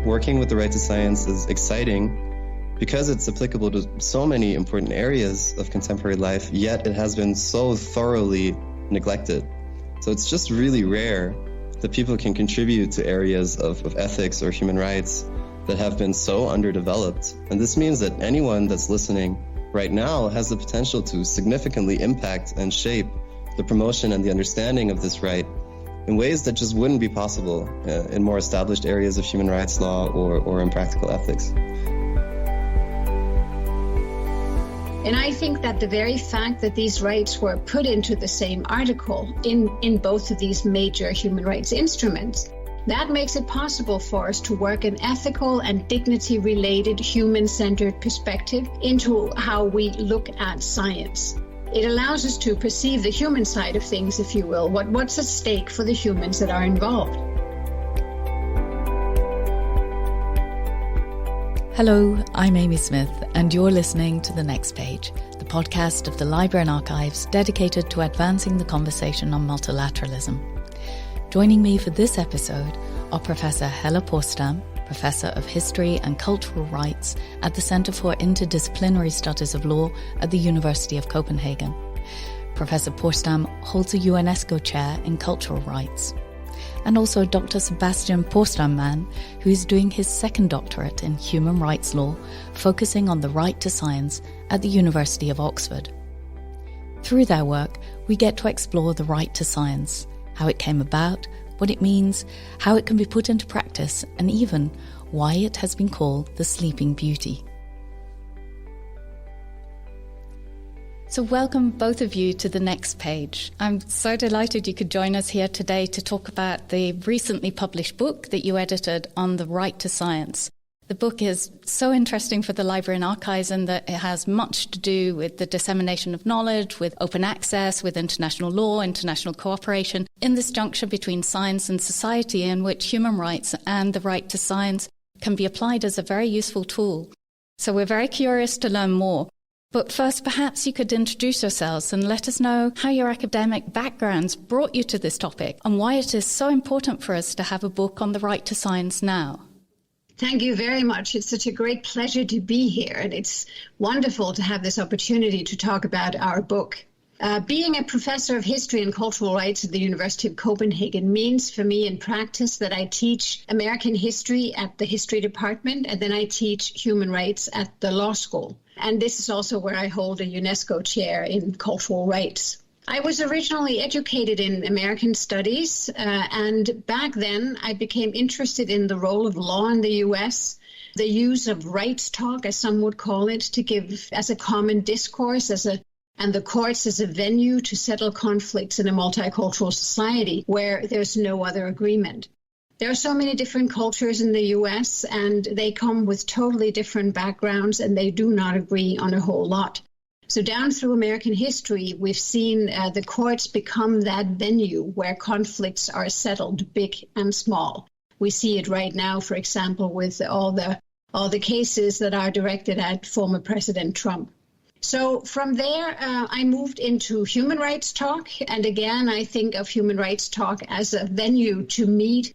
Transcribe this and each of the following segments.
working with the right to science is exciting because it's applicable to so many important areas of contemporary life, yet it has been so thoroughly neglected. So it's just really rare that people can contribute to areas of ethics or human rights that have been so underdeveloped. And this means that anyone that's listening right now has the potential to significantly impact and shape the promotion and the understanding of this right in ways that just wouldn't be possible in more established areas of human rights law or in practical ethics. And I think that the very fact that these rights were put into the same article in both of these major human rights instruments, that makes it possible for us to work an ethical and dignity-related, human-centered perspective into how we look at science. It allows us to perceive the human side of things, if you will, what's at stake for the humans that are involved. Hello, I'm Amy Smith, and you're listening to The Next Page, the podcast of the Library and Archives dedicated to advancing the conversation on multilateralism. Joining me for this episode are Professor Helle Porsdam, Professor of History and Cultural Rights at the Centre for Interdisciplinary Studies of Law at the University of Copenhagen. Professor Porsdam holds a UNESCO Chair in Cultural Rights. And also Dr. Sebastian Porsdam Mann, who is doing his second doctorate in human rights law, focusing on the right to science at the University of Oxford. Through their work, we get to explore the right to science, how it came about, what it means, how it can be put into practice, and even why it has been called the Sleeping Beauty. So welcome both of you to The Next Page. I'm so delighted you could join us here today to talk about the recently published book that you edited on the right to science. The book is so interesting for the Library and Archives in that it has much to do with the dissemination of knowledge, with open access, with international law, international cooperation, in this juncture between science and society in which human rights and the right to science can be applied as a very useful tool. So we're very curious to learn more. But first, perhaps you could introduce yourselves and let us know how your academic backgrounds brought you to this topic and why it is so important for us to have a book on the right to science now. Thank you very much. It's such a great pleasure to be here, and it's wonderful to have this opportunity to talk about our book. Being a professor of history and cultural rights at the University of Copenhagen means for me in practice that I teach American history at the history department, and then I teach human rights at the law school. And this is also where I hold a UNESCO Chair in cultural rights. I was originally educated in American studies, and back then I became interested in the role of law in the U.S., the use of rights talk, as some would call it, to give as a common discourse, and the courts as a venue to settle conflicts in a multicultural society where there's no other agreement. There are so many different cultures in the U.S., and they come with totally different backgrounds, and they do not agree on a whole lot. So down through American history, we've seen the courts become that venue where conflicts are settled, big and small. We see it right now, for example, with all the cases that are directed at former President Trump. So from there, I moved into human rights talk. And again, I think of human rights talk as a venue to meet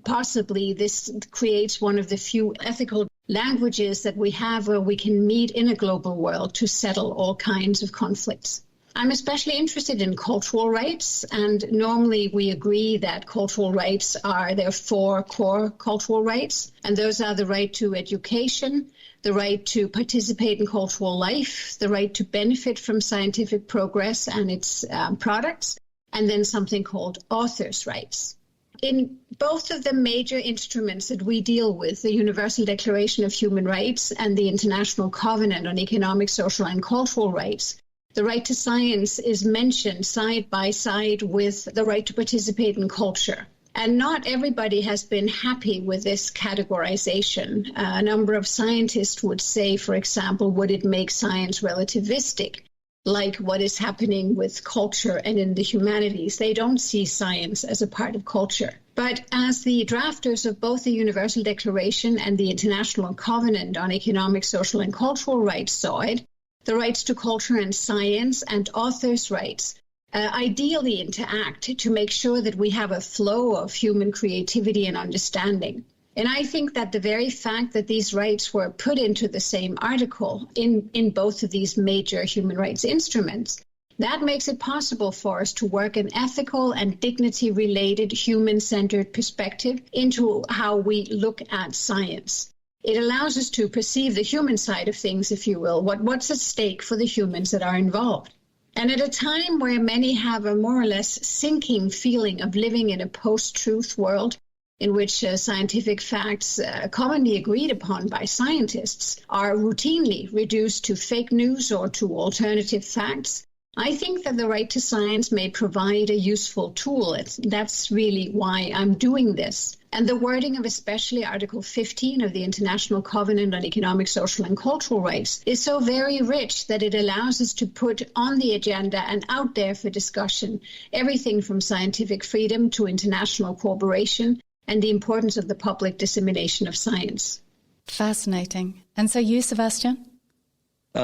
possibly this creates one of the few ethical languages that we have where we can meet in a global world to settle all kinds of conflicts. I'm especially interested in cultural rights, and normally we agree that cultural rights there are 4 core cultural rights, and those are the right to education, the right to participate in cultural life, the right to benefit from scientific progress and its products, and then something called authors' rights. In both of the major instruments that we deal with, the Universal Declaration of Human Rights and the International Covenant on Economic, Social, and Cultural Rights, the right to science is mentioned side by side with the right to participate in culture. And not everybody has been happy with this categorization. A number of scientists would say, for example, would it make science relativistic, like what is happening with culture and in the humanities? They don't see science as a part of culture. But as the drafters of both the Universal Declaration and the International Covenant on Economic, Social, and Cultural Rights saw it, the rights to culture and science and authors' rights ideally interact to make sure that we have a flow of human creativity and understanding. And I think that the very fact that these rights were put into the same article in both of these major human rights instruments, that makes it possible for us to work an ethical and dignity-related, human-centered perspective into how we look at science. It allows us to perceive the human side of things, if you will, what's at stake for the humans that are involved. And at a time where many have a more or less sinking feeling of living in a post-truth world, in which scientific facts commonly agreed upon by scientists are routinely reduced to fake news or to alternative facts, I think that the right to science may provide a useful tool. That's really why I'm doing this. And the wording of especially Article 15 of the International Covenant on Economic, Social and Cultural Rights is so very rich that it allows us to put on the agenda and out there for discussion everything from scientific freedom to international cooperation and the importance of the public dissemination of science. Fascinating. And so you, Sebastian?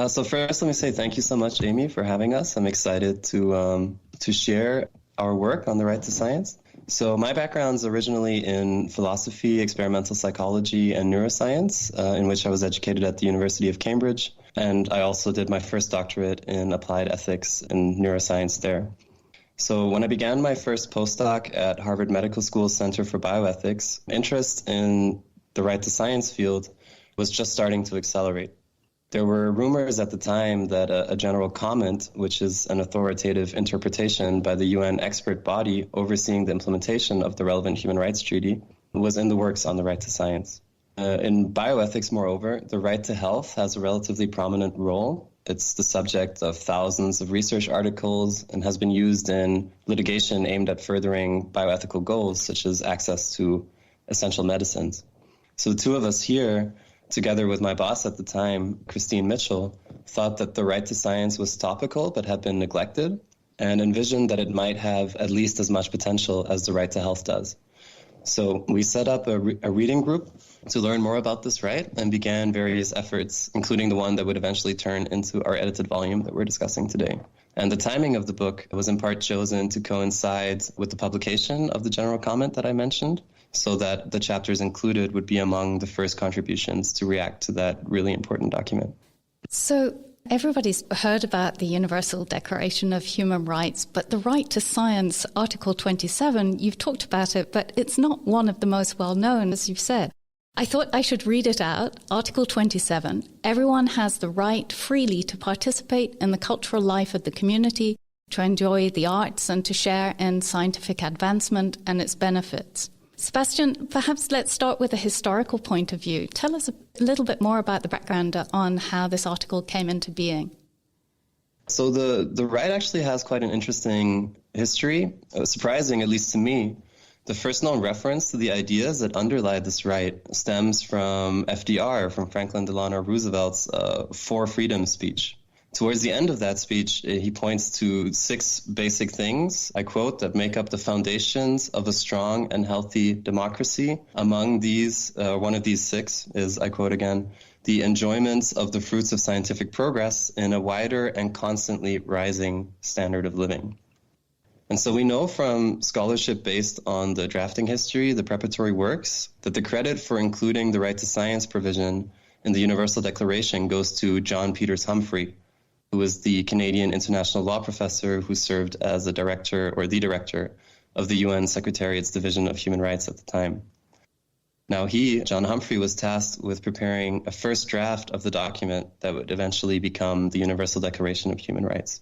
So first, let me say thank you so much, Amy, for having us. I'm excited to share our work on the right to science. So my background's originally in philosophy, experimental psychology, and neuroscience, in which I was educated at the University of Cambridge. And I also did my first doctorate in applied ethics and neuroscience there. So when I began my first postdoc at Harvard Medical School's Center for Bioethics, interest in the right to science field was just starting to accelerate. There were rumors at the time that a general comment, which is an authoritative interpretation by the UN expert body overseeing the implementation of the relevant human rights treaty, was in the works on the right to science. In bioethics, moreover, the right to health has a relatively prominent role. It's the subject of thousands of research articles and has been used in litigation aimed at furthering bioethical goals, such as access to essential medicines. So the two of us here, together with my boss at the time, Christine Mitchell, thought that the right to science was topical but had been neglected, and envisioned that it might have at least as much potential as the right to health does. So we set up a reading group to learn more about this right and began various efforts, including the one that would eventually turn into our edited volume that we're discussing today. And the timing of the book was in part chosen to coincide with the publication of the general comment that I mentioned, so that the chapters included would be among the first contributions to react to that really important document. So everybody's heard about the Universal Declaration of Human Rights, but the right to science, Article 27, you've talked about it, but it's not one of the most well-known, as you've said. I thought I should read it out. Article 27, everyone has the right freely to participate in the cultural life of the community, to enjoy the arts and to share in scientific advancement and its benefits. Sebastian, perhaps let's start with a historical point of view. Tell us a little bit more about the background on how this article came into being. So the right actually has quite an interesting history, surprising, at least to me. The first known reference to the ideas that underlie this right stems from FDR, from Franklin Delano Roosevelt's For Freedom speech. Towards the end of that speech, he points to 6 basic things, I quote, that make up the foundations of a strong and healthy democracy. Among these, one of these 6 is, I quote again, the enjoyment of the fruits of scientific progress in a wider and constantly rising standard of living. And so we know from scholarship based on the drafting history, the preparatory works, that the credit for including the right to science provision in the Universal Declaration goes to John Peters Humphrey, who was the Canadian international law professor who served as the director of the UN Secretariat's Division of Human Rights at the time. Now John Humphrey, was tasked with preparing a first draft of the document that would eventually become the Universal Declaration of Human Rights.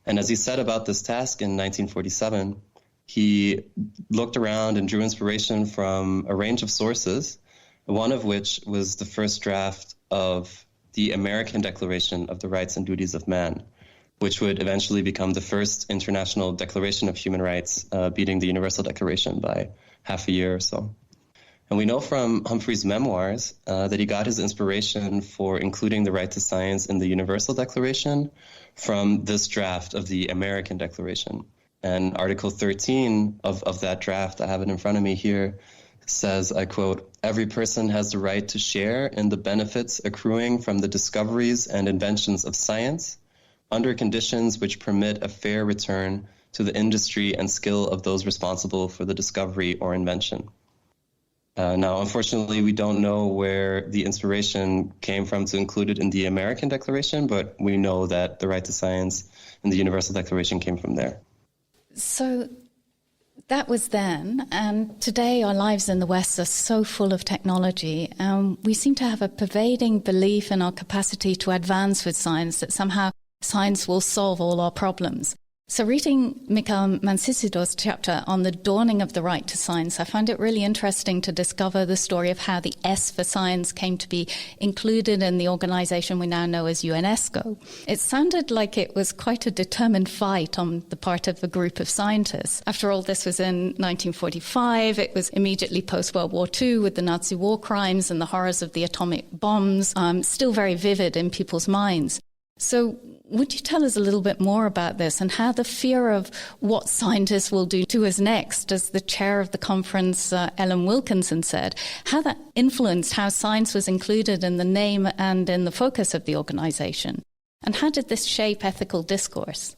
And as he set about this task in 1947, he looked around and drew inspiration from a range of sources, one of which was the first draft of the American Declaration of the Rights and Duties of Man, which would eventually become the first international Declaration of Human Rights, beating the Universal Declaration by half a year or so. And we know from Humphrey's memoirs that he got his inspiration for including the right to science in the Universal Declaration from this draft of the American Declaration. And Article 13 of that draft, I have it in front of me here, says, I quote, every person has the right to share in the benefits accruing from the discoveries and inventions of science under conditions which permit a fair return to the industry and skill of those responsible for the discovery or invention. Now, unfortunately, we don't know where the inspiration came from to include it in the American Declaration, but we know that the right to science and the Universal Declaration came from there. So that was then, and today our lives in the West are so full of technology, and we seem to have a pervading belief in our capacity to advance with science, that somehow science will solve all our problems. So reading Mikael Mansisido's chapter on the dawning of the right to science, I found it really interesting to discover the story of how the S for science came to be included in the organization we now know as UNESCO. It sounded like it was quite a determined fight on the part of a group of scientists. After all, this was in 1945. It was immediately post-World War II with the Nazi war crimes and the horrors of the atomic bombs, still very vivid in people's minds. So would you tell us a little bit more about this and how the fear of what scientists will do to us next, as the chair of the conference, Ellen Wilkinson, said, how that influenced how science was included in the name and in the focus of the organization? And how did this shape ethical discourse?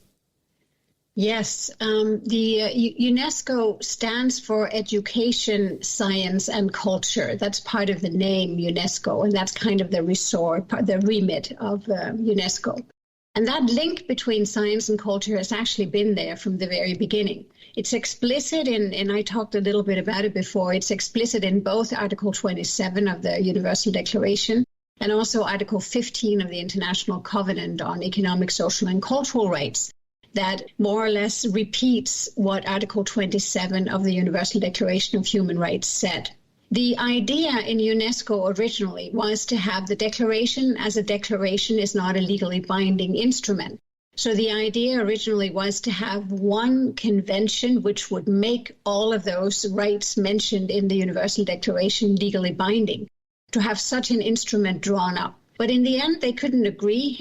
Yes, the UNESCO stands for Education, Science and Culture. That's part of the name UNESCO, and that's kind of the resort, the remit of UNESCO. And that link between science and culture has actually been there from the very beginning. It's explicit and I talked a little bit about it before, it's explicit in both Article 27 of the Universal Declaration and also Article 15 of the International Covenant on Economic, Social and Cultural Rights, that more or less repeats what Article 27 of the Universal Declaration of Human Rights said. The idea in UNESCO originally was to have the declaration as a declaration is not a legally binding instrument. So the idea originally was to have one convention which would make all of those rights mentioned in the Universal Declaration legally binding, to have such an instrument drawn up. But in the end, they couldn't agree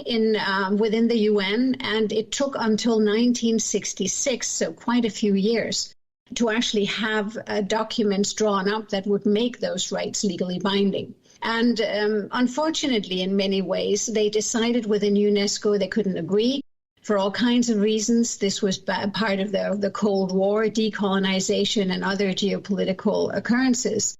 within the UN, and it took until 1966, so quite a few years, to actually have documents drawn up that would make those rights legally binding. And unfortunately, in many ways, they decided within UNESCO they couldn't agree for all kinds of reasons. This was part of the Cold War, decolonization, and other geopolitical occurrences.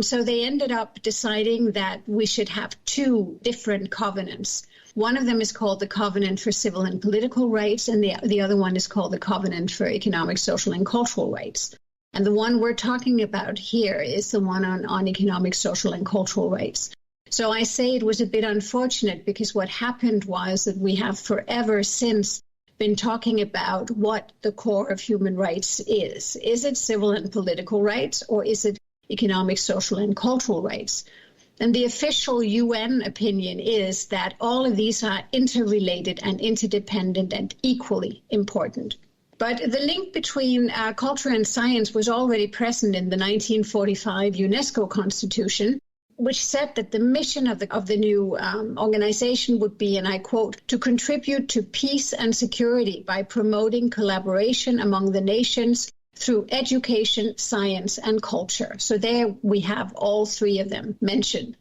So they ended up deciding that we should have two different covenants. One of them is called the Covenant for Civil and Political Rights, and the other one is called the Covenant for Economic, Social and Cultural Rights. And the one we're talking about here is the one on economic, social and cultural rights. So I say it was a bit unfortunate because what happened was that we have forever since been talking about what the core of human rights is. Is it civil and political rights, or is it economic, social and cultural rights? And the official UN opinion is that all of these are interrelated and interdependent and equally important. But the link between culture and science was already present in the 1945 UNESCO Constitution, which said that the mission of the new organization would be, and I quote, to contribute to peace and security by promoting collaboration among the nations through education, science, and culture. So there we have all three of them mentioned.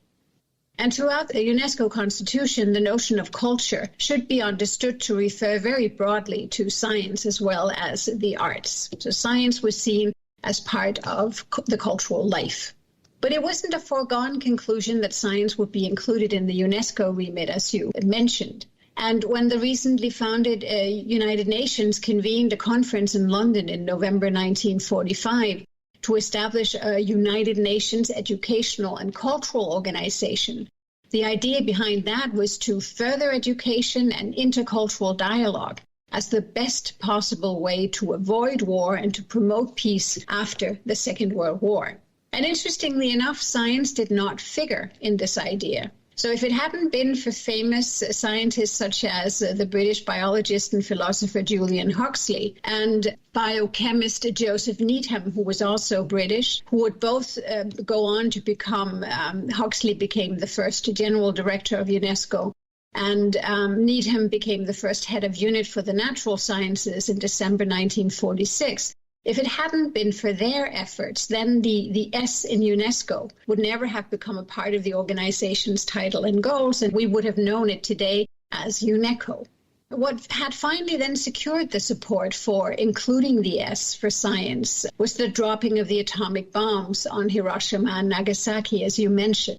And throughout the UNESCO Constitution, the notion of culture should be understood to refer very broadly to science as well as the arts. So science was seen as part of the cultural life. But it wasn't a foregone conclusion that science would be included in the UNESCO remit, as you mentioned. And when the recently founded United Nations convened a conference in London in November 1945 to establish a United Nations educational and cultural organization, the idea behind that was to further education and intercultural dialogue as the best possible way to avoid war and to promote peace after the Second World War. And interestingly enough, science did not figure in this idea. So if it hadn't been for famous scientists such as the British biologist and philosopher Julian Huxley and biochemist Joseph Needham, who was also British, who would both go on to become, Huxley became the first general director of UNESCO, and Needham became the first head of unit for the natural sciences in December 1946. If it hadn't been for their efforts, then the S in UNESCO would never have become a part of the organization's title and goals, and we would have known it today as UNESCO. What had finally then secured the support for including the S for science was the dropping of the atomic bombs on Hiroshima and Nagasaki, as you mentioned.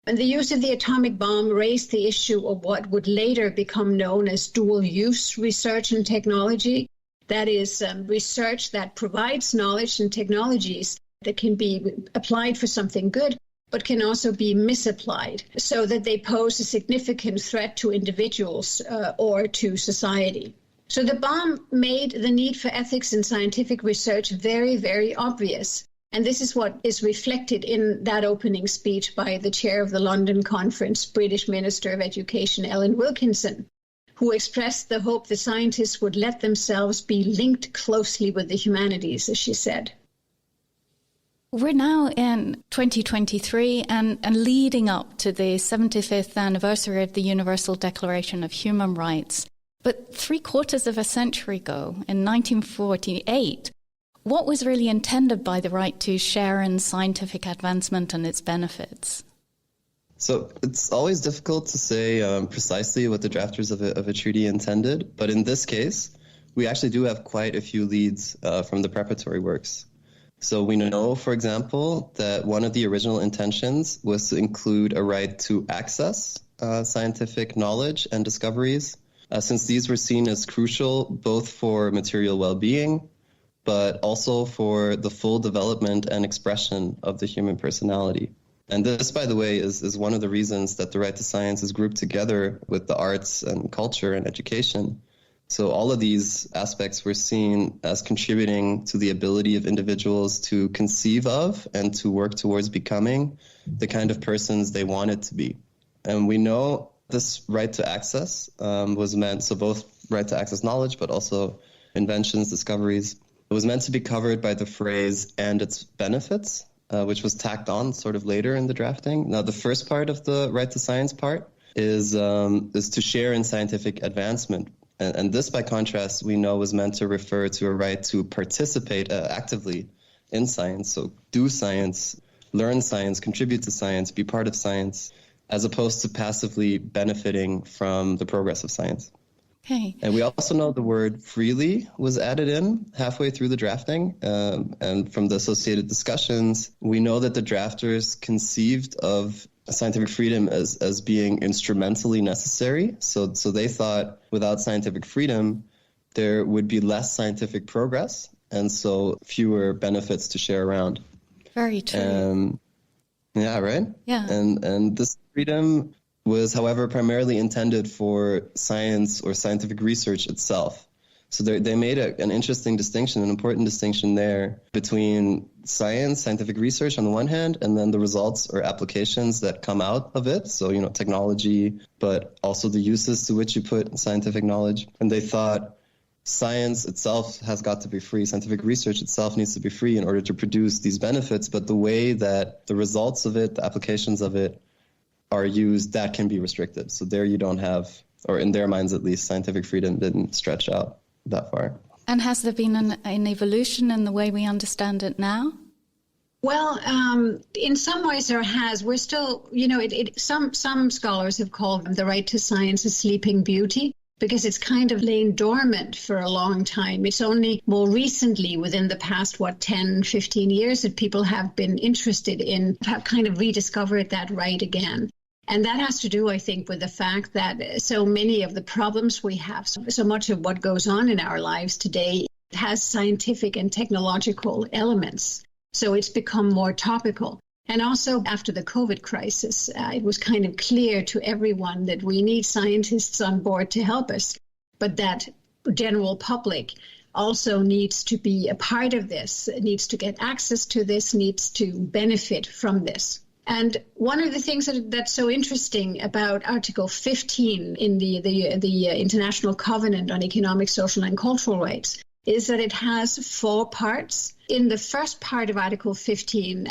And the use of the atomic bomb raised the issue of what would later become known as dual-use research and technology. That is, research that provides knowledge and technologies that can be applied for something good, but can also be misapplied so that they pose a significant threat to individuals or to society. So the bomb made the need for ethics in scientific research very, very obvious. And this is what is reflected in that opening speech by the chair of the London conference, British Minister of Education, Ellen Wilkinson, who expressed the hope the scientists would let themselves be linked closely with the humanities, as she said. We're now in 2023 and leading up to the 75th anniversary of the Universal Declaration of Human Rights. But 3/4 of a century ago, in 1948, what was really intended by the right to share in scientific advancement and its benefits? So it's always difficult to say precisely what the drafters of a treaty intended, but in this case, we actually do have quite a few leads from the preparatory works. So we know, for example, that one of the original intentions was to include a right to access scientific knowledge and discoveries, since these were seen as crucial both for material well-being, but also for the full development and expression of the human personality. And this, by the way, is one of the reasons that the right to science is grouped together with the arts and culture and education. So all of these aspects were seen as contributing to the ability of individuals to conceive of and to work towards becoming the kind of persons they wanted to be. And we know this right to access was meant, so both right to access knowledge, but also inventions, discoveries, it was meant to be covered by the phrase "and its benefits," which was tacked on sort of later in the drafting. Now, the first part of the right to science part is to share in scientific advancement. And this, by contrast, we know was meant to refer to a right to participate actively in science. So do science, learn science, contribute to science, be part of science, as opposed to passively benefiting from the progress of science. Okay. And we also know the word freely was added in halfway through the drafting. And from the associated discussions, we know that the drafters conceived of scientific freedom as being instrumentally necessary. So they thought without scientific freedom, there would be less scientific progress, and so fewer benefits to share around. Very true. Yeah, right? Yeah. And this freedom was, however, primarily intended for science or scientific research itself. So they made an interesting distinction, an important distinction there between science, scientific research on the one hand, and then the results or applications that come out of it. So, technology, but also the uses to which you put scientific knowledge. And they thought science itself has got to be free. Scientific research itself needs to be free in order to produce these benefits. But the way that the results of it, the applications of it are used, that can be restricted. So there you don't have, or in their minds at least, scientific freedom didn't stretch out that far. And has there been an evolution in the way we understand it now? Well, in some ways there has. We're still, some scholars have called the right to science a sleeping beauty, because it's kind of lain dormant for a long time. It's only more recently, within the past, 10, 15 years, that people have been interested in, have kind of rediscovered that right again. And that has to do, I think, with the fact that so many of the problems we have, so much of what goes on in our lives today has scientific and technological elements. So it's become more topical. And also after the COVID crisis, it was kind of clear to everyone that we need scientists on board to help us, but that general public also needs to be a part of this, needs to get access to this, needs to benefit from this. And one of the things that's so interesting about Article 15 in the International Covenant on Economic, Social and Cultural Rights is that it has 4 parts. In the first part of Article 15,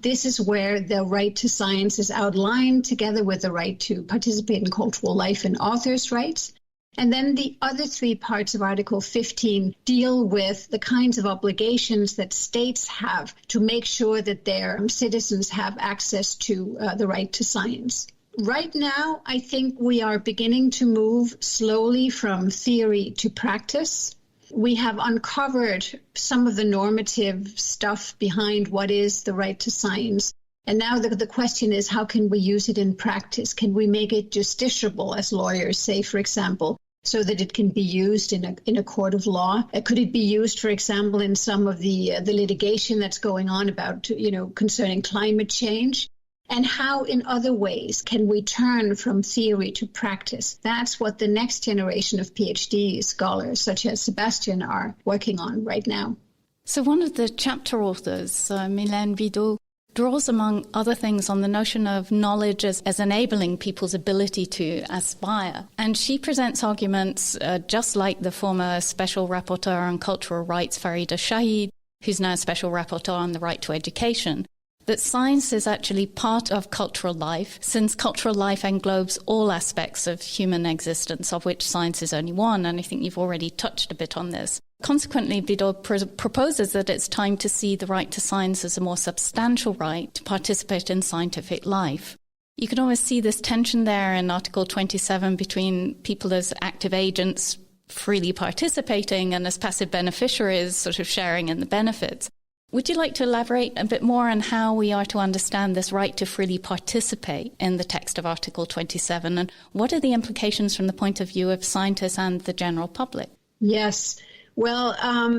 this is where the right to science is outlined together with the right to participate in cultural life and authors' rights. And then the other 3 parts of Article 15 deal with the kinds of obligations that states have to make sure that their citizens have access to the right to science. Right now, I think we are beginning to move slowly from theory to practice. We have uncovered some of the normative stuff behind what is the right to science. And now the question is, how can we use it in practice? Can we make it justiciable, as lawyers say, for example, so that it can be used in a court of law? Could it be used, for example, in some of the litigation that's going on about, concerning climate change? And how, in other ways, can we turn from theory to practice? That's what the next generation of PhD scholars, such as Sebastian, are working on right now. So one of the chapter authors, Mylène Bidot, draws, among other things, on the notion of knowledge as enabling people's ability to aspire. And she presents arguments just like the former Special Rapporteur on Cultural Rights, Farida Shahid, who's now Special Rapporteur on the right to education, that science is actually part of cultural life, since cultural life englobes all aspects of human existence, of which science is only one, and I think you've already touched a bit on this. Consequently, Bidot proposes that it's time to see the right to science as a more substantial right to participate in scientific life. You can always see this tension there in Article 27 between people as active agents freely participating and as passive beneficiaries sort of sharing in the benefits. Would you like to elaborate a bit more on how we are to understand this right to freely participate in the text of Article 27, and what are the implications from the point of view of scientists and the general public? Yes. Well,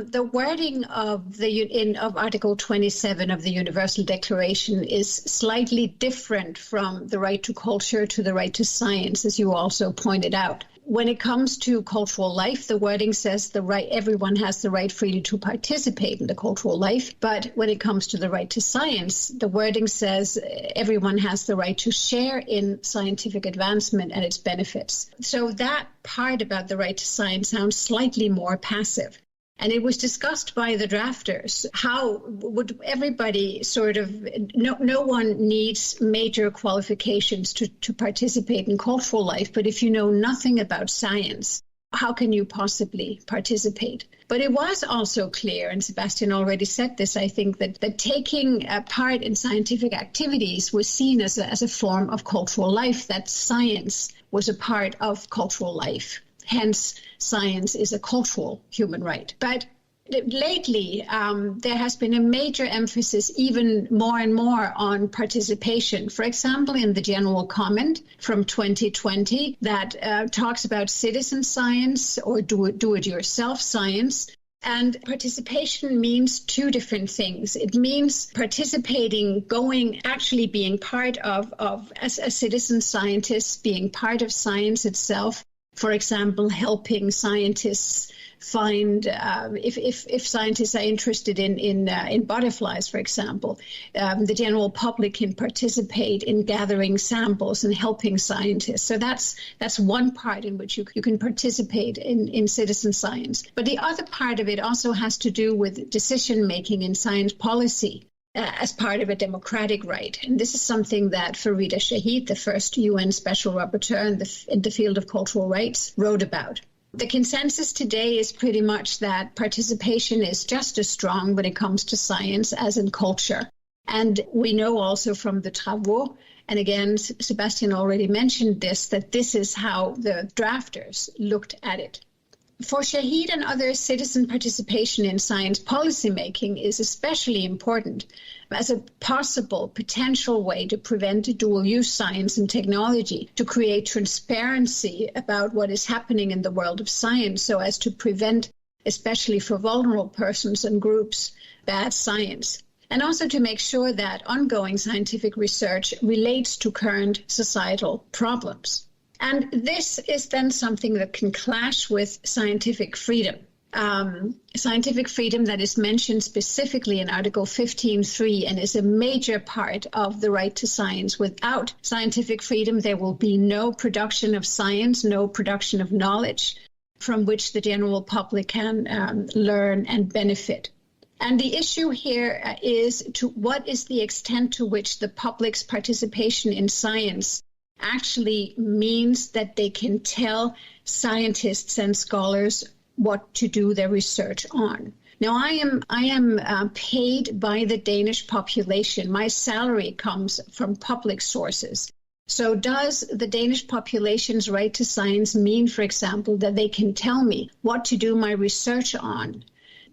the wording of Article 27 of the Universal Declaration is slightly different from the right to culture to the right to science, as you also pointed out. When it comes to cultural life, the wording says everyone has the right freely to participate in the cultural life. But when it comes to the right to science, the wording says everyone has the right to share in scientific advancement and its benefits. So that part about the right to science sounds slightly more passive. And it was discussed by the drafters. How would everybody no one needs major qualifications to participate in cultural life, but if you know nothing about science, how can you possibly participate? But it was also clear, and Sebastian already said this, I think, that taking part in scientific activities was seen as a form of cultural life, that science was a part of cultural life. Hence, science is a cultural human right. But lately, there has been a major emphasis, even more and more, on participation. For example, in the general comment from 2020 that talks about citizen science or do-it-yourself science. And participation means two different things. It means participating, actually being part of as a citizen scientist, being part of science itself. For example, helping scientists find, if scientists are interested in butterflies, for example, the general public can participate in gathering samples and helping scientists. So that's one part in which you can participate in citizen science. But the other part of it also has to do with decision making in science policy. As part of a democratic right. And this is something that Farida Shahid, the first UN Special Rapporteur in the field of cultural rights, wrote about. The consensus today is pretty much that participation is just as strong when it comes to science as in culture. And we know also from the travaux, and again, Sebastian already mentioned this, that this is how the drafters looked at it. For Shahid and others, citizen participation in science policymaking is especially important as a possible potential way to prevent dual-use science and technology, to create transparency about what is happening in the world of science so as to prevent, especially for vulnerable persons and groups, bad science. And also to make sure that ongoing scientific research relates to current societal problems. And this is then something that can clash with scientific freedom. Scientific freedom that is mentioned specifically in Article 15.3 and is a major part of the right to science. Without scientific freedom, there will be no production of science, no production of knowledge from which the general public can learn and benefit. And the issue here is what is the extent to which the public's participation in science actually means that they can tell scientists and scholars what to do their research on. Now, I am paid by the Danish population. My salary comes from public sources. So does the Danish population's right to science mean, for example, that they can tell me what to do my research on?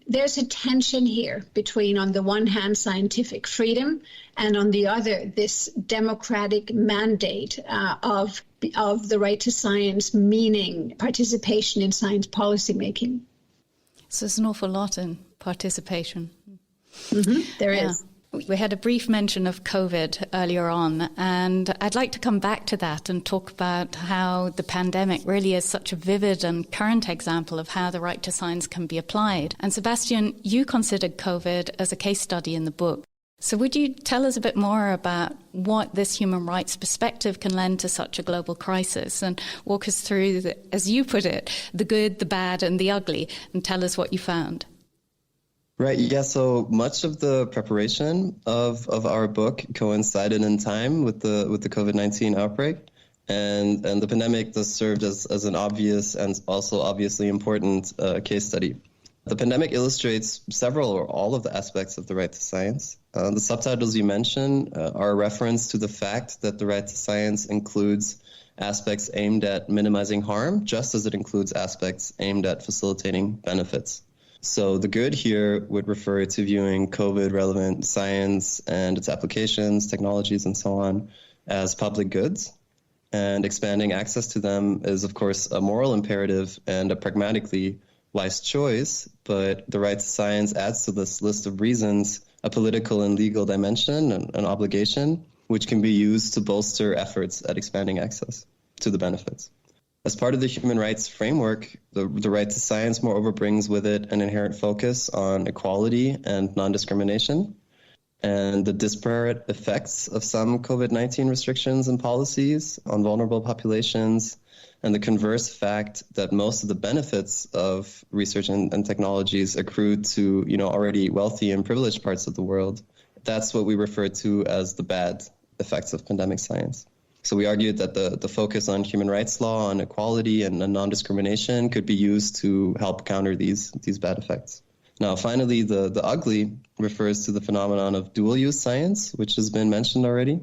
There's a tension here between, on the one hand, scientific freedom, and on the other, this democratic mandate of the right to science, meaning participation in science policy making. So there's an awful lot in participation. There is. We had a brief mention of COVID earlier on, and I'd like to come back to that and talk about how the pandemic really is such a vivid and current example of how the right to science can be applied. And Sebastian, you considered COVID as a case study in the book. So would you tell us a bit more about what this human rights perspective can lend to such a global crisis, and walk us through, as you put it, the good, the bad and the ugly, and tell us what you found? Right. Yeah. So much of the preparation of our book coincided in time with the COVID-19 outbreak, and the pandemic thus served as an obvious and also obviously important case study. The pandemic illustrates several or all of the aspects of the right to science. The subtitles you mentioned are a reference to the fact that the right to science includes aspects aimed at minimizing harm, just as it includes aspects aimed at facilitating benefits. So the good here would refer to viewing COVID-relevant science and its applications, technologies, and so on as public goods. And expanding access to them is, of course, a moral imperative and a pragmatically wise choice. But the right to science adds to this list of reasons a political and legal dimension, an obligation, which can be used to bolster efforts at expanding access to the benefits. As part of the human rights framework, the right to science, moreover, brings with it an inherent focus on equality and non-discrimination. And the disparate effects of some COVID-19 restrictions and policies on vulnerable populations, and the converse fact that most of the benefits of research and technologies accrue to, already wealthy and privileged parts of the world. That's what we refer to as the bad effects of pandemic science. So we argued that the focus on human rights law, on equality and non-discrimination could be used to help counter these bad effects. Now, finally, the ugly refers to the phenomenon of dual-use science, which has been mentioned already.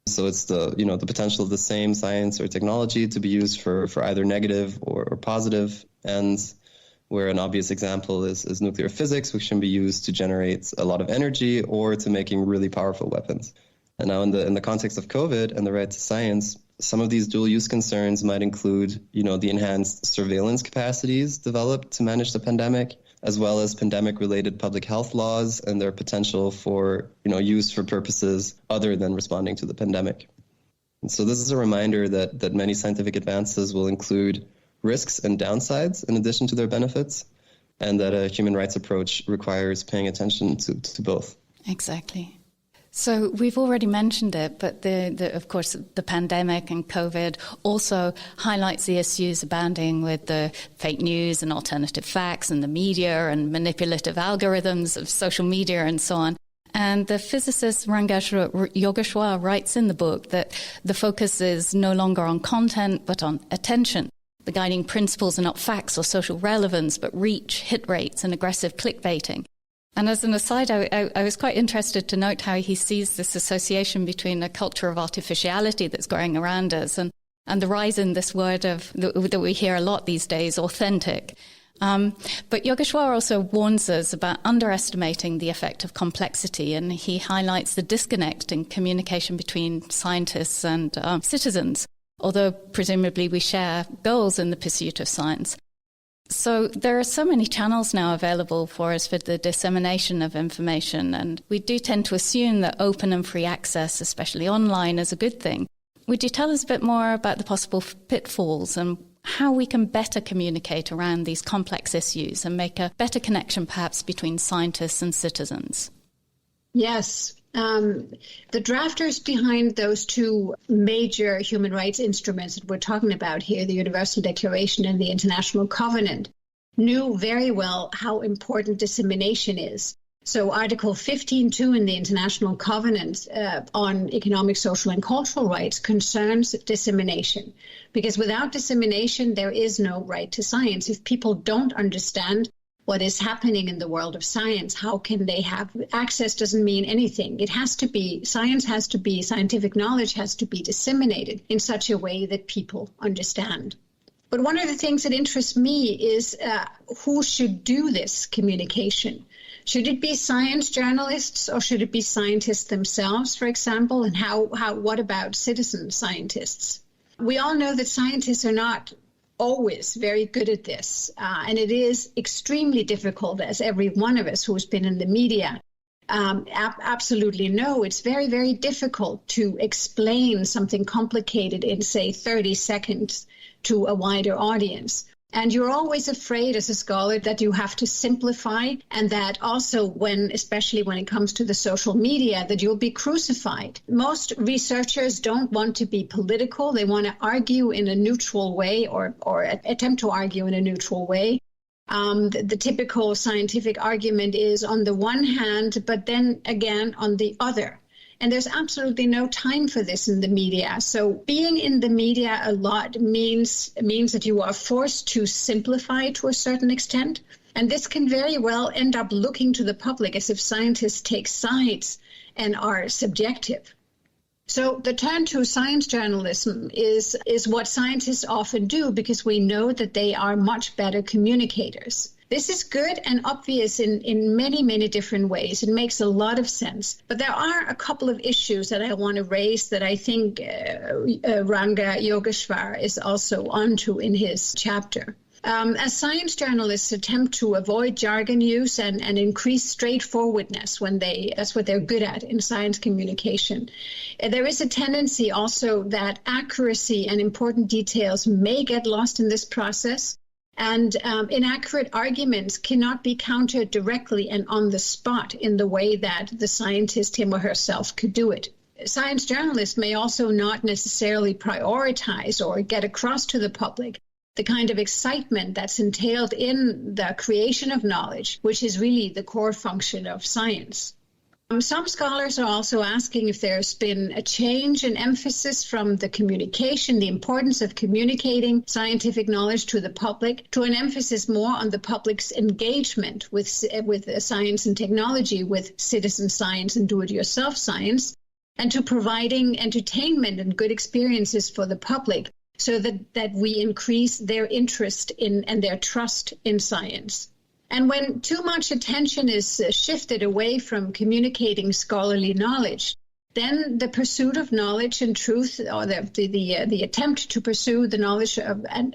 So it's the potential of the same science or technology to be used for either negative or positive ends, where an obvious example is nuclear physics, which can be used to generate a lot of energy or to making really powerful weapons. And now in the context of COVID and the right to science, some of these dual-use concerns might include, the enhanced surveillance capacities developed to manage the pandemic, as well as pandemic-related public health laws and their potential for, use for purposes other than responding to the pandemic. And so this is a reminder that many scientific advances will include risks and downsides in addition to their benefits, and that a human rights approach requires paying attention to both. Exactly. So we've already mentioned it, but of course, the pandemic and COVID also highlights the issues abounding with the fake news and alternative facts and the media and manipulative algorithms of social media and so on. And the physicist Rangash Yogeshwar writes in the book that the focus is no longer on content, but on attention. The guiding principles are not facts or social relevance, but reach, hit rates, and aggressive clickbaiting. And as an aside, I was quite interested to note how he sees this association between a culture of artificiality that's growing around us and the rise in this word that we hear a lot these days, authentic. But Yogeshwar also warns us about underestimating the effect of complexity, and he highlights the disconnect in communication between scientists and citizens, although presumably we share goals in the pursuit of science. So there are so many channels now available for us for the dissemination of information, and we do tend to assume that open and free access, especially online, is a good thing. Would you tell us a bit more about the possible pitfalls and how we can better communicate around these complex issues and make a better connection perhaps between scientists and citizens? Yes. The drafters behind those two major human rights instruments that we're talking about here, the Universal Declaration and the International Covenant, knew very well how important dissemination is. So Article 15.2 in the International Covenant on Economic, Social and Cultural Rights concerns dissemination, because without dissemination, there is no right to science. If people don't understand what is happening in the world of science. How can they have access? Doesn't mean anything. It has to be, scientific knowledge has to be disseminated in such a way that people understand. But one of the things that interests me is who should do this communication. Should it be science journalists or should it be scientists themselves, for example? And what about citizen scientists? We all know that scientists are not always very good at this. And it is extremely difficult, as every one of us who's been in the media absolutely know. It's very, very difficult to explain something complicated in, say, 30 seconds to a wider audience. And you're always afraid as a scholar that you have to simplify, and that also especially when it comes to the social media, that you'll be crucified. Most researchers don't want to be political. They want to argue in a neutral way or attempt to argue in a neutral way. The typical scientific argument is on the one hand, but then again on the other. And there's absolutely no time for this in the media. So being in the media a lot means that you are forced to simplify to a certain extent. And this can very well end up looking to the public as if scientists take sides and are subjective. So the turn to science journalism is what scientists often do, because we know that they are much better communicators. This is good and obvious in many, many different ways. It makes a lot of sense. But there are a couple of issues that I want to raise that I think Ranga Yogeshwar is also onto in his chapter. As science journalists attempt to avoid jargon use and increase straightforwardness that's what they're good at in science communication. There is a tendency also that accuracy and important details may get lost in this process. And inaccurate arguments cannot be countered directly and on the spot in the way that the scientist, him or herself, could do it. Science journalists may also not necessarily prioritize or get across to the public the kind of excitement that's entailed in the creation of knowledge, which is really the core function of science. Some scholars are also asking if there's been a change in emphasis from the communication, the importance of communicating scientific knowledge to the public, to an emphasis more on the public's engagement with science and technology, with citizen science and do-it-yourself science, and to providing entertainment and good experiences for the public so that we increase their interest in and their trust in science. And when too much attention is shifted away from communicating scholarly knowledge, then the pursuit of knowledge and truth, or the attempt to pursue the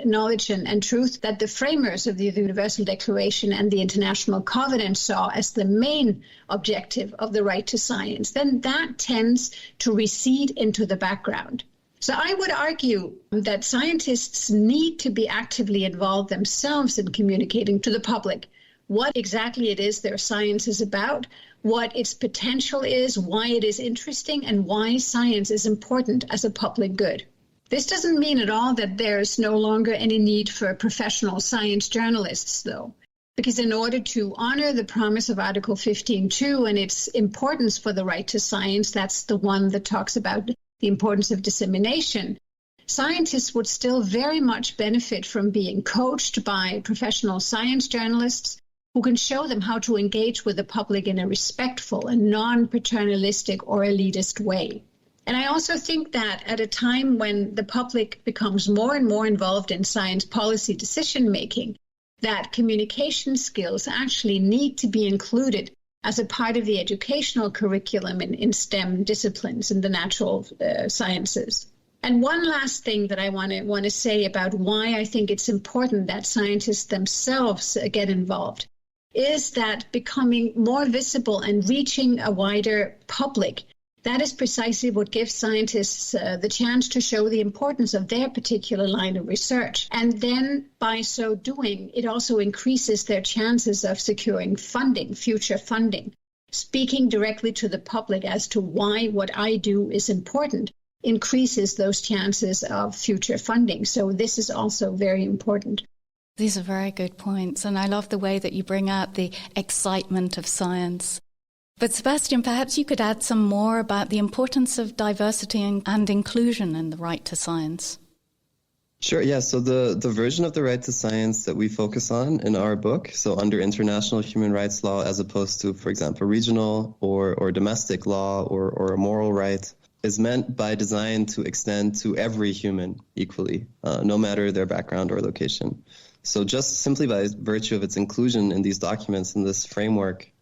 knowledge and truth that the framers of the Universal Declaration and the International Covenant saw as the main objective of the right to science, then that tends to recede into the background. So I would argue that scientists need to be actively involved themselves in communicating to the public what exactly it is their science is about, what its potential is, why it is interesting, and why science is important as a public good. This doesn't mean at all that there's no longer any need for professional science journalists, though, because in order to honor the promise of Article 15.2 and its importance for the right to science, that's the one that talks about the importance of dissemination, scientists would still very much benefit from being coached by professional science journalists who can show them how to engage with the public in a respectful and non-paternalistic or elitist way. And I also think that at a time when the public becomes more and more involved in science policy decision-making, that communication skills actually need to be included as a part of the educational curriculum in STEM disciplines in the natural sciences. And one last thing that I want to say about why I think it's important that scientists themselves get involved is that becoming more visible and reaching a wider public, that is precisely what gives scientists the chance to show the importance of their particular line of research. And then by so doing, it also increases their chances of securing funding, future funding. Speaking directly to the public as to why what I do is important increases those chances of future funding. So this is also very important. These are very good points, and I love the way that you bring out the excitement of science. But Sebastian, perhaps you could add some more about the importance of diversity and inclusion in the right to science. Sure, yeah. So the version of the right to science that we focus on in our book, so under international human rights law as opposed to, for example, regional or domestic law or a moral right, is meant by design to extend to every human equally, no matter their background or location. So just simply by virtue of its inclusion in these documents, in this framework,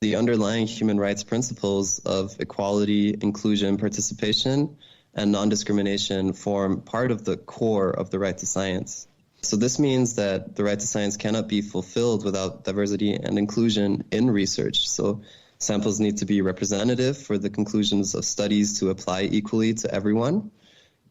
the underlying human rights principles of equality, inclusion, participation, and non-discrimination form part of the core of the right to science. So this means that the right to science cannot be fulfilled without diversity and inclusion in research. So samples need to be representative for the conclusions of studies to apply equally to everyone.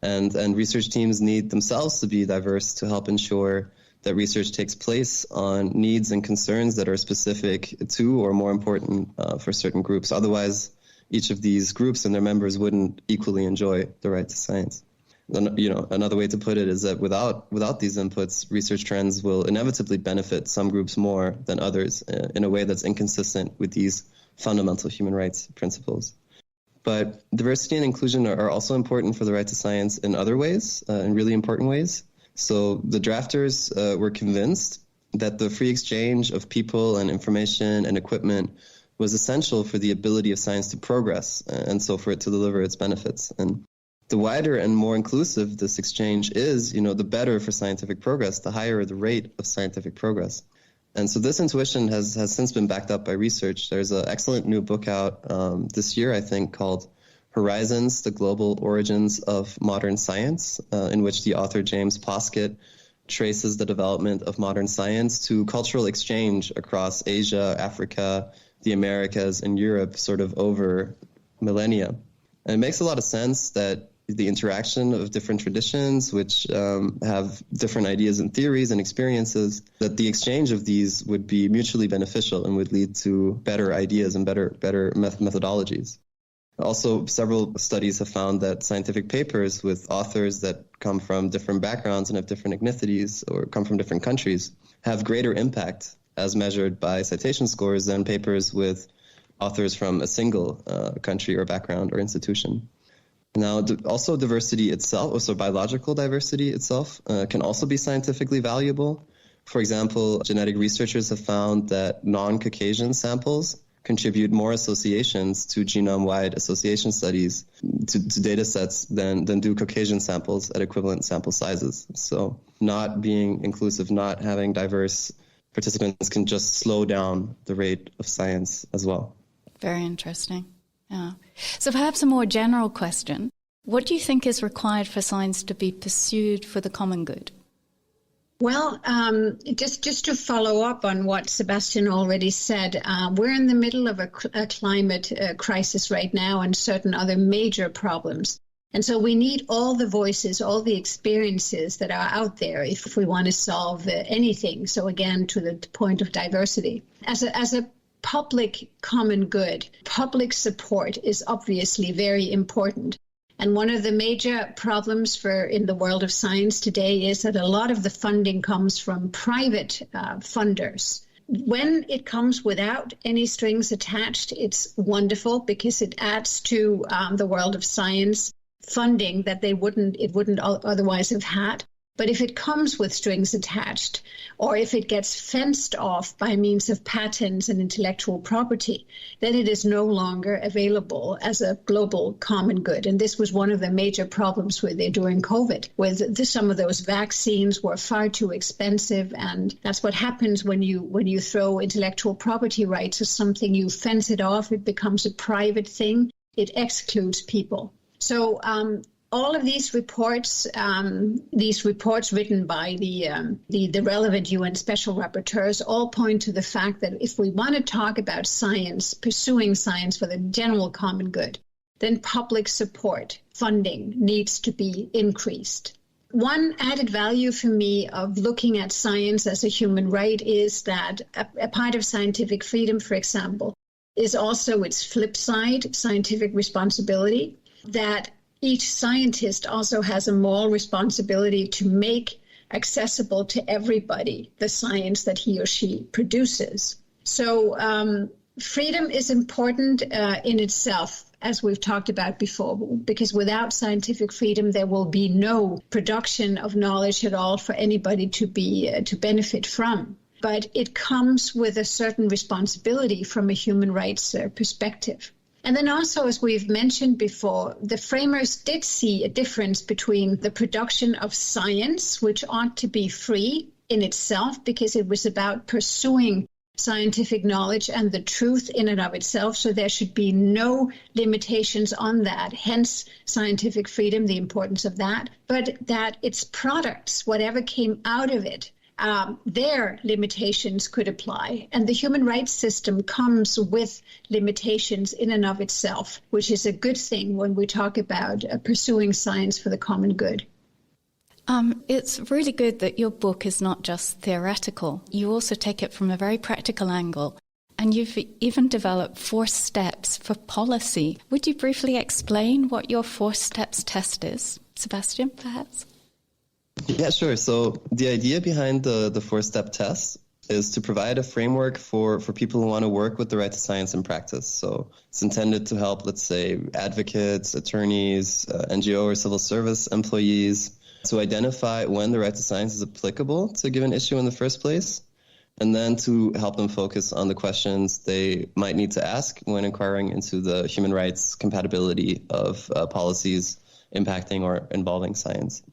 And research teams need themselves to be diverse to help ensure that research takes place on needs and concerns that are specific to or more important for certain groups. Otherwise, each of these groups and their members wouldn't equally enjoy the right to science. Another way to put it is that without these inputs, research trends will inevitably benefit some groups more than others in a way that's inconsistent with these fundamental human rights principles. But diversity and inclusion are also important for the right to science in other ways, in really important ways. So the drafters were convinced that the free exchange of people and information and equipment was essential for the ability of science to progress and so for it to deliver its benefits. And the wider and more inclusive this exchange is, the better for scientific progress, the higher the rate of scientific progress. And so this intuition has since been backed up by research. There's an excellent new book out this year, I think, called Horizons, the Global Origins of Modern Science, in which the author James Poskett traces the development of modern science to cultural exchange across Asia, Africa, the Americas, and Europe sort of over millennia. And it makes a lot of sense that the interaction of different traditions, which have different ideas and theories and experiences, that the exchange of these would be mutually beneficial and would lead to better ideas and better methodologies. Also, several studies have found that scientific papers with authors that come from different backgrounds and have different ethnicities or come from different countries have greater impact as measured by citation scores than papers with authors from a single country or background or institution. Now, also diversity itself, also biological diversity itself, can also be scientifically valuable. For example, genetic researchers have found that non-Caucasian samples contribute more associations to genome-wide association studies to data sets than do Caucasian samples at equivalent sample sizes. So not being inclusive, not having diverse participants can just slow down the rate of science as well. Very interesting. Yeah. So perhaps a more general question. What do you think is required for science to be pursued for the common good? Well, just to follow up on what Sebastian already said, we're in the middle of a climate crisis right now and certain other major problems. And so we need all the voices, all the experiences that are out there if we want to solve anything. So again, to the point of diversity. As a public common good, public support is obviously very important. And one of the major problems in the world of science today is that a lot of the funding comes from private funders. When it comes without any strings attached, it's wonderful because it adds to the world of science funding that it wouldn't otherwise have had. But if it comes with strings attached, or if it gets fenced off by means of patents and intellectual property, then it is no longer available as a global common good. And this was one of the major problems with it during COVID, with some of those vaccines were far too expensive. And that's what happens when you throw intellectual property rights as something, you fence it off, it becomes a private thing, it excludes people. So all of these reports written by the relevant UN special rapporteurs all point to the fact that if we want to talk about science, pursuing science for the general common good, then public support, funding needs to be increased. One added value for me of looking at science as a human right is that a part of scientific freedom, for example, is also its flip side, scientific responsibility, that each scientist also has a moral responsibility to make accessible to everybody the science that he or she produces. So freedom is important in itself, as we've talked about before, because without scientific freedom, there will be no production of knowledge at all for anybody to benefit from. But it comes with a certain responsibility from a human rights perspective. And then also, as we've mentioned before, the framers did see a difference between the production of science, which ought to be free in itself, because it was about pursuing scientific knowledge and the truth in and of itself. So there should be no limitations on that, hence scientific freedom, the importance of that, but that its products, whatever came out of it, their limitations could apply. And the human rights system comes with limitations in and of itself, which is a good thing when we talk about pursuing science for the common good. It's really good that your book is not just theoretical. You also take it from a very practical angle. And you've even developed 4 steps for policy. Would you briefly explain what your 4 steps test is? Sebastian, perhaps? Yeah, sure. So the idea behind the 4-step test is to provide a framework for people who want to work with the right to science in practice. So it's intended to help, let's say, advocates, attorneys, NGO or civil service employees to identify when the right to science is applicable to a given issue in the first place, and then to help them focus on the questions they might need to ask when inquiring into the human rights compatibility of policies impacting or involving science.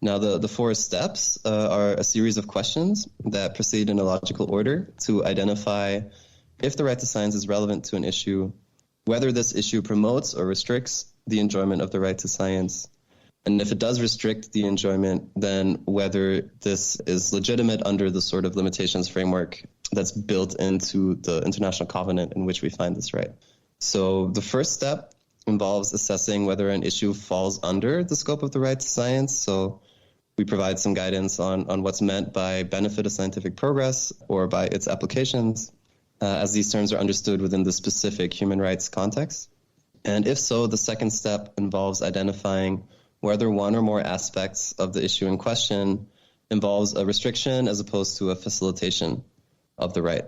Now, the 4 steps are a series of questions that proceed in a logical order to identify if the right to science is relevant to an issue, whether this issue promotes or restricts the enjoyment of the right to science, and if it does restrict the enjoyment, then whether this is legitimate under the sort of limitations framework that's built into the international covenant in which we find this right. So the first step involves assessing whether an issue falls under the scope of the right to science. So we provide some guidance on what's meant by benefit of scientific progress or by its applications, as these terms are understood within the specific human rights context. And if so, the second step involves identifying whether one or more aspects of the issue in question involves a restriction as opposed to a facilitation of the right.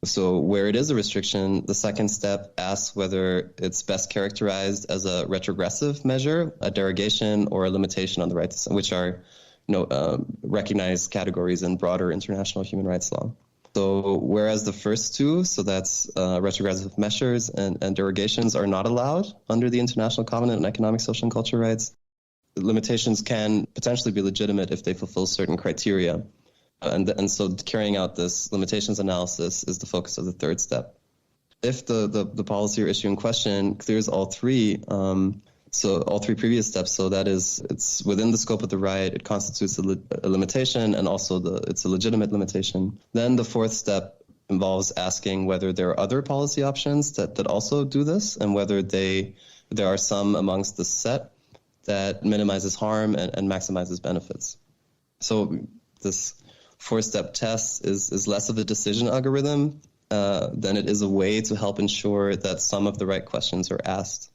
So where it is a restriction, the second step asks whether it's best characterized as a retrogressive measure, a derogation, or a limitation on the right to science, which are recognized categories in broader international human rights law. So whereas the first 2, so that's retrogressive measures and derogations, are not allowed under the International Covenant on Economic, Social, and Cultural Rights, limitations can potentially be legitimate if they fulfill certain criteria. And so carrying out this limitations analysis is the focus of the third step. If the policy or issue in question clears all 3, so all 3 previous steps, so that is, it's within the scope of the right, it constitutes a limitation, and also it's a legitimate limitation, then the 4th step involves asking whether there are other policy options that also do this, and whether there are some amongst the set that minimizes harm and maximizes benefits. So this 4-step test is less of a decision algorithm than it is a way to help ensure that some of the right questions are asked.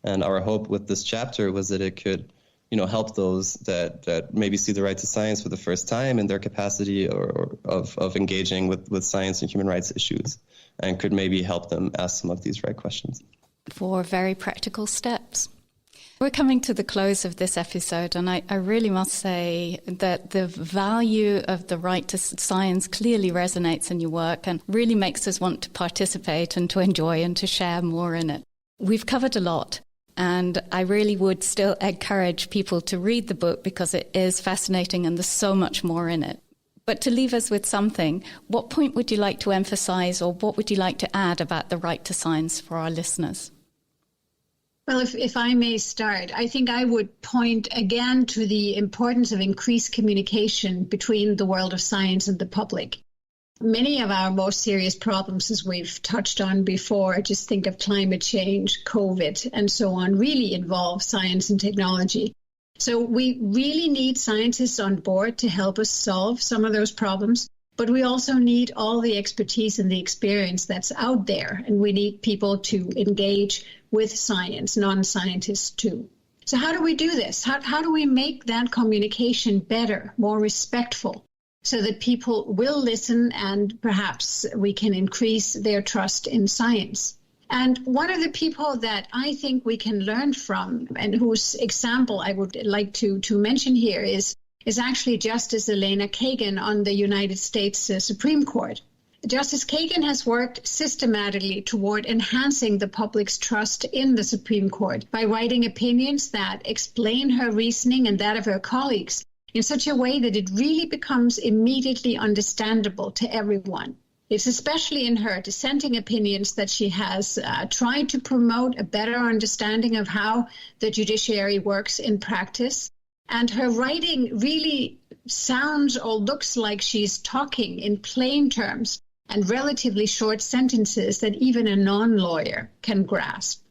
And our hope with this chapter was that it could, help those that maybe see the right to science for the first time in their capacity of engaging with science and human rights issues, and could maybe help them ask some of these right questions. 4 very practical steps. We're coming to the close of this episode, and I really must say that the value of the right to science clearly resonates in your work and really makes us want to participate and to enjoy and to share more in it. We've covered a lot, and I really would still encourage people to read the book because it is fascinating and there's so much more in it. But to leave us with something, what point would you like to emphasize, or what would you like to add about the right to science for our listeners? Well, if I may start, I think I would point again to the importance of increased communication between the world of science and the public. Many of our most serious problems, as we've touched on before, just think of climate change, COVID, and so on, really involve science and technology. So we really need scientists on board to help us solve some of those problems. But we also need all the expertise and the experience that's out there. And we need people to engage with science, non-scientists too. So how do we do this? How do we make that communication better, more respectful, so that people will listen and perhaps we can increase their trust in science? And one of the people that I think we can learn from, and whose example I would like to mention here, is actually Justice Elena Kagan on the United States Supreme Court. Justice Kagan has worked systematically toward enhancing the public's trust in the Supreme Court by writing opinions that explain her reasoning and that of her colleagues in such a way that it really becomes immediately understandable to everyone. It's especially in her dissenting opinions that she has tried to promote a better understanding of how the judiciary works in practice. And her writing really sounds or looks like she's talking in plain terms and relatively short sentences that even a non-lawyer can grasp.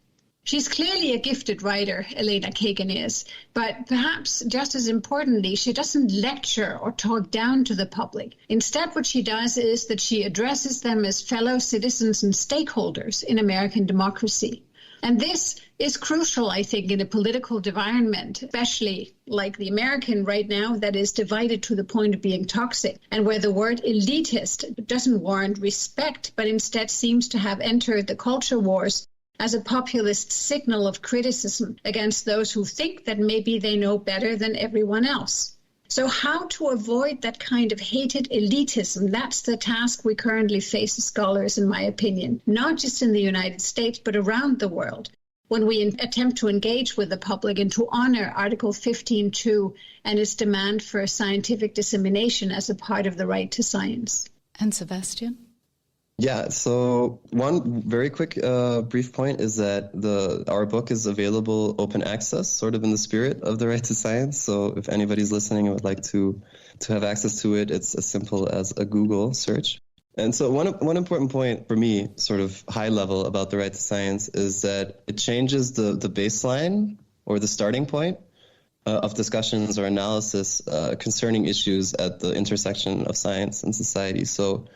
She's clearly a gifted writer, Elena Kagan is, but perhaps just as importantly, she doesn't lecture or talk down to the public. Instead, what she does is that she addresses them as fellow citizens and stakeholders in American democracy. And this is crucial, I think, in a political environment, especially like the American right now, that is divided to the point of being toxic, and where the word elitist doesn't warrant respect, but instead seems to have entered the culture wars as a populist signal of criticism against those who think that maybe they know better than everyone else. So how to avoid that kind of hated elitism, that's the task we currently face as scholars, in my opinion, not just in the United States, but around the world, when we attempt to engage with the public and to honor Article 15.2 and its demand for scientific dissemination as a part of the right to science. And Sebastian? Yeah, so one very quick brief point is that our book is available open access, sort of in the spirit of the right to science. So if anybody's listening and would like to have access to it, it's as simple as a Google search. And so one important point for me, sort of high level, about the right to science is that it changes the baseline or the starting point of discussions or analysis concerning issues at the intersection of science and society. So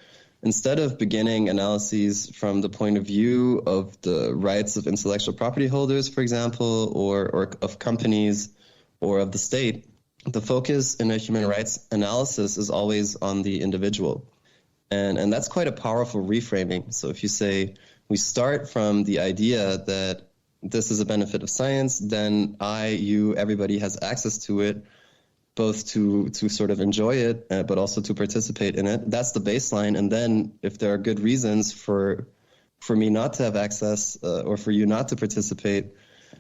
instead of beginning analyses from the point of view of the rights of intellectual property holders, for example, or of companies or of the state, the focus in a human rights analysis is always on the individual. And that's quite a powerful reframing. So if you say we start from the idea that this is a benefit of science, then everybody has access to it, both to sort of enjoy it, but also to participate in it. That's the baseline. And then if there are good reasons for me not to have access or for you not to participate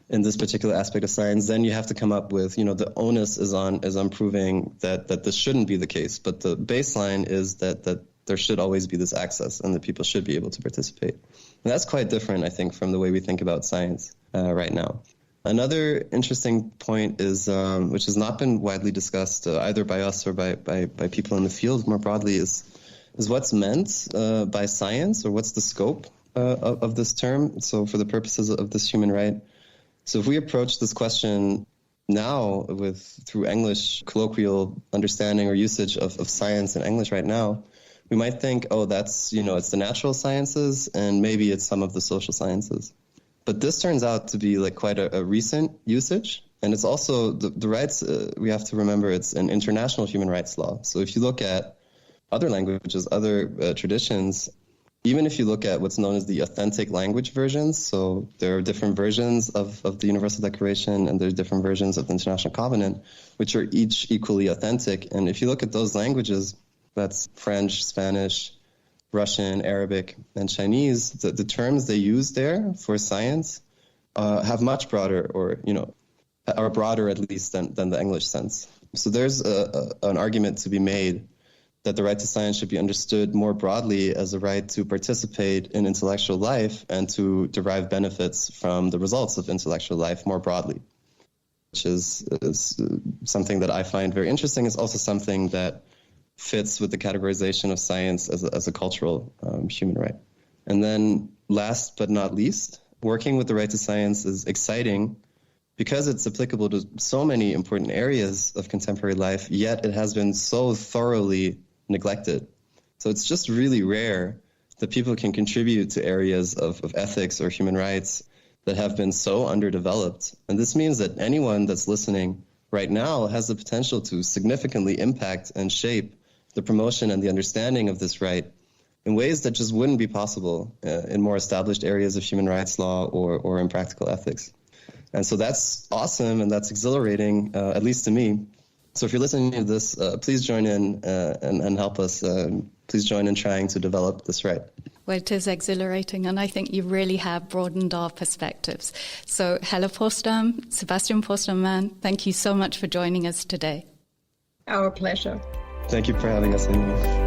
in this particular aspect of science, then you have to come up with, the onus is on proving that this shouldn't be the case. But the baseline is that there should always be this access and that people should be able to participate. And that's quite different, I think, from the way we think about science right now. Another interesting point is, which has not been widely discussed either by us or by people in the field more broadly, is what's meant by science, or what's the scope of this term. So for the purposes of this human right. So if we approach this question now through English colloquial understanding or usage of science in English right now, we might think, that's, it's the natural sciences and maybe it's some of the social sciences. But this turns out to be like quite a recent usage. And it's also the rights, we have to remember it's an international human rights law. So if you look at other languages, other traditions, even if you look at what's known as the authentic language versions, so there are different versions of the Universal Declaration and there's different versions of the International Covenant, which are each equally authentic. And if you look at those languages, that's French, Spanish, Russian, Arabic, and Chinese, the terms they use there for science have much broader, or, are broader at least than the English sense. So there's an argument to be made that the right to science should be understood more broadly as a right to participate in intellectual life and to derive benefits from the results of intellectual life more broadly, which is something that I find very interesting. It's also something that fits with the categorization of science as a cultural human right. And then last but not least, working with the right to science is exciting because it's applicable to so many important areas of contemporary life, yet it has been so thoroughly neglected. So it's just really rare that people can contribute to areas of ethics or human rights that have been so underdeveloped. And this means that anyone that's listening right now has the potential to significantly impact and shape the promotion and the understanding of this right in ways that just wouldn't be possible in more established areas of human rights law or in practical ethics. And so that's awesome and that's exhilarating, at least to me. So if you're listening to this, please join in and help us. Please join in trying to develop this right. Well, it is exhilarating, and I think you really have broadened our perspectives. So Helle Porsdam, Sebastian Porsdam Mann, thank you so much for joining us today. Our pleasure. Thank you for having us, Amy.